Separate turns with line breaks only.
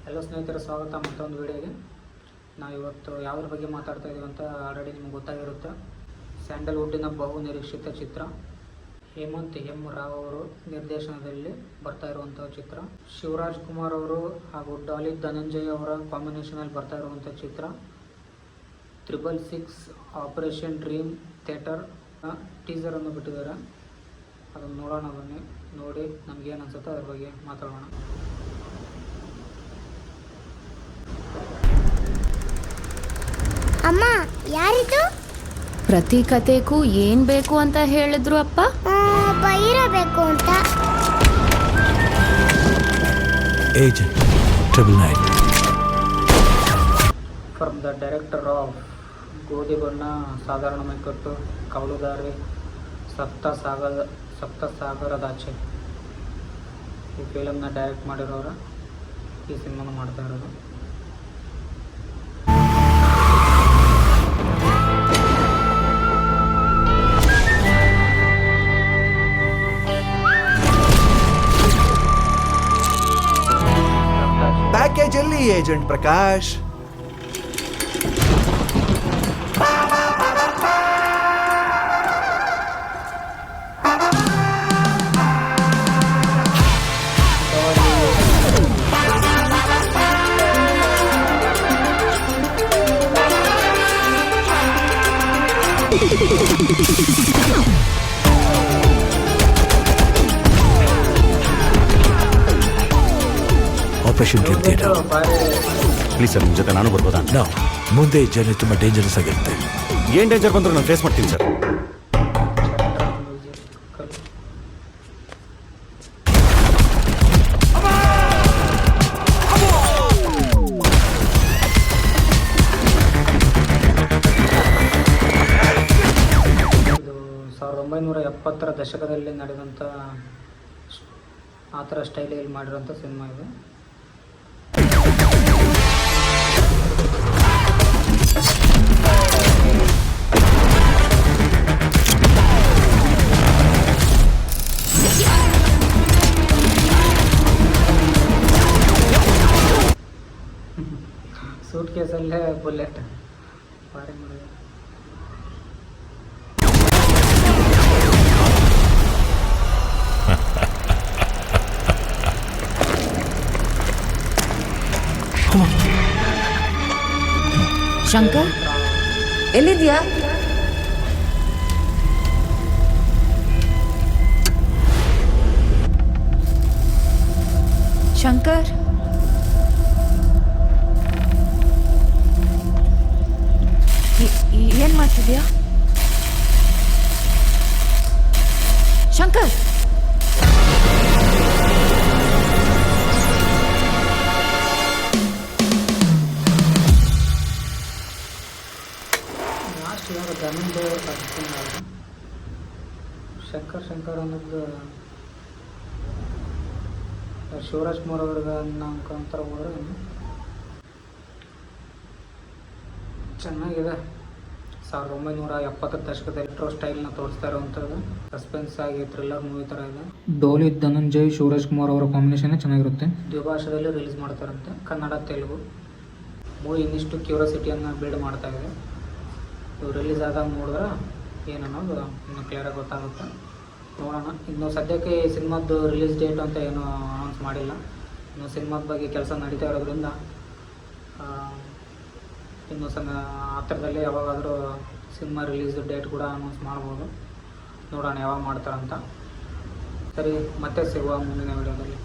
ಎಲ್ಲ ಸ್ನೇಹಿತರ ಸ್ವಾಗತ ಮತ್ತೊಂದು ವಿಡಿಯೋಗೆ. ನಾವು ಇವತ್ತು ಯಾವುದ್ರ ಬಗ್ಗೆ ಮಾತಾಡ್ತಾ ಇದ್ದೀವಿ ಅಂತ ಆಲ್ರೆಡಿ ನಿಮ್ಗೆ ಗೊತ್ತಾಗಿರುತ್ತೆ. ಸ್ಯಾಂಡಲ್ವುಡ್ಡಿನ ಬಹು ನಿರೀಕ್ಷಿತ ಚಿತ್ರ ಹೇಮಂತ್ ಎಂ ರಾವ್ ಅವರು ನಿರ್ದೇಶನದಲ್ಲಿ ಬರ್ತಾ ಇರುವಂಥ ಚಿತ್ರ. ಶಿವರಾಜ್ ಕುಮಾರ್ ಅವರು ಹಾಗೂ ಡಾಲಿ ಧನಂಜಯ್ ಅವರ ಕಾಂಬಿನೇಷನಲ್ಲಿ ಬರ್ತಾ ಇರುವಂಥ ಚಿತ್ರ 666 ಆಪರೇಷನ್ ಡ್ರೀಮ್ ಥಿಯೇಟರ್ ಟೀಸರನ್ನು ಬಿಟ್ಟಿದ್ದಾರೆ. ಅದನ್ನು ನೋಡೋಣ, ಬನ್ನಿ ನೋಡಿ ನಮಗೇನು ಅನಿಸುತ್ತೆ ಅದ್ರ ಬಗ್ಗೆ ಮಾತಾಡೋಣ.
ಅಮ್ಮ, ಯಾರಿದು?
ಪ್ರತಿ ಕತೆಗೂ ಏನ್ ಬೇಕು ಅಂತ ಹೇಳಿದ್ರು ಅಪ್ಪ?
ಇರಬೇಕು ಅಂತ.
Agent 999
from the director of ಗೋಧಿ ಬಣ್ಣ, ಸಾಧಾರಣ ಮೈಕಟ್ಟು, ಕವಲುದಾರಿ, ಸಪ್ತ ಸಾಗರದಾಚೆ ಈ ಫಿಲಮ್ನ ಡೈರೆಕ್ಟ್ ಮಾಡಿರೋರು ಈ ಸಿನಿಮಾನ ಮಾಡ್ತಾ ಇರೋದು.
ಪ್ಯಾಕೇಜ್ ಅಲ್ಲಿ agent Prakash. Operation dream theatre.
Please sir, ನಿಮ್ಮ ಜೊತೆ ನಾನು ಬರ್ಬೋದಾ?
ನಾವು ಮುಂದೆ ಜರ್ನಿ ತುಂಬ ಡೇಂಜರಸ್ ಆಗಿರುತ್ತೆ.
ಏನು ಡೇಂಜರ್ ಬಂದರೂ ನಾನು ಫೇಸ್ ಮಾಡ್ತೀನಿ ಸರ್.
ಇದು 1970ರ ದಶಕದಲ್ಲಿ ನಡೆದಂಥ ಆ ಥರ ಸ್ಟೈಲಲ್ಲಿ ಮಾಡಿರೋಂಥ ಸಿನಿಮಾ ಇದು. ಸೂಟ್ ಕೇಸಲ್ಲೇ ಬುಲೆಟ್ ಭಾರಿ ಮಾಡಿದೆ.
ಶಂಕರ್, ಎಲ್ಲಿದ್ಯಾ? ಶಂಕರ್, ಏನ್ ಮಾಡ್ತಿದ್ಯಾ? ಶಂಕರ್,
ಲಾಸ್ಟ್ ಯಾರು ಧನಂಜಯ ಶಂಕರ್ ಅನ್ನೋದು ಶಿವರಾಜ್ ಕುಮಾರ್ ಅವ್ರಿಗೆ ಅಂತರ ಹೋದ್ರೆ ಚೆನ್ನಾಗಿದೆ. 1970ರ ದಶಕದಲ್ಲಿ ರೆಟ್ರೋ ಸ್ಟೈಲ್ನ ತೋರಿಸ್ತಾ ಇರುವಂಥದ್ದು ಸಸ್ಪೆನ್ಸ್ ಆಗಿ ಥ್ರಿಲ್ಲರ್ ಮೂವಿ ಥರ ಇದೆ. ಡೋಲಿ ಧನಂಜಯ್ ಶಿವರಾಜ್ ಕುಮಾರ್ ಅವರ ಕಾಂಬಿನೇಷನ್ ಚೆನ್ನಾಗಿರುತ್ತೆ. ದ್ವಿಭಾಷೆಯಲ್ಲಿ ರಿಲೀಸ್ ಮಾಡ್ತಾರಂತೆ, ಕನ್ನಡ ತೆಲುಗು. ಮೂವಿ ಇನ್ನಿಷ್ಟು ಕ್ಯೂರಿಯಾಸಿಟಿಯನ್ನು ಬಿಲ್ಡ್ ಮಾಡ್ತಾ ಇದೆ. ಇವು ರಿಲೀಸ್ ಆದಾಗ ನೋಡಿದ್ರೆ ಏನನ್ನೋದು ಇನ್ನೂ ಕ್ಲಿಯರಾಗಿ ಗೊತ್ತಾಗುತ್ತೆ. ನೋಡೋಣ. ಇನ್ನು ಸದ್ಯಕ್ಕೆ ಈ ಸಿನಿಮಾದ್ದು ರಿಲೀಸ್ ಡೇಟ್ ಅಂತ ಏನೂ ಅನೌನ್ಸ್ ಮಾಡಿಲ್ಲ. ಇನ್ನು ಸಿನಿಮಾದ ಬಗ್ಗೆ ಕೆಲಸ ನಡೀತಾ ಇರೋದ್ರಿಂದ ಇನ್ನು ಹತ್ತಿರದಲ್ಲಿ ಯಾವಾಗಾದರೂ ಸಿನಿಮಾ ರಿಲೀಸ್ ಡೇಟ್ ಕೂಡ ಅನೌನ್ಸ್ ಮಾಡ್ಬೋದು. ನೋಡೋಣ ಯಾವಾಗ ಮಾಡ್ತಾರಂತ. ಸರಿ, ಮತ್ತೆ ಸಿಗುವ ಮುಂದಿನ ವಿಡಿಯೋದಲ್ಲಿ.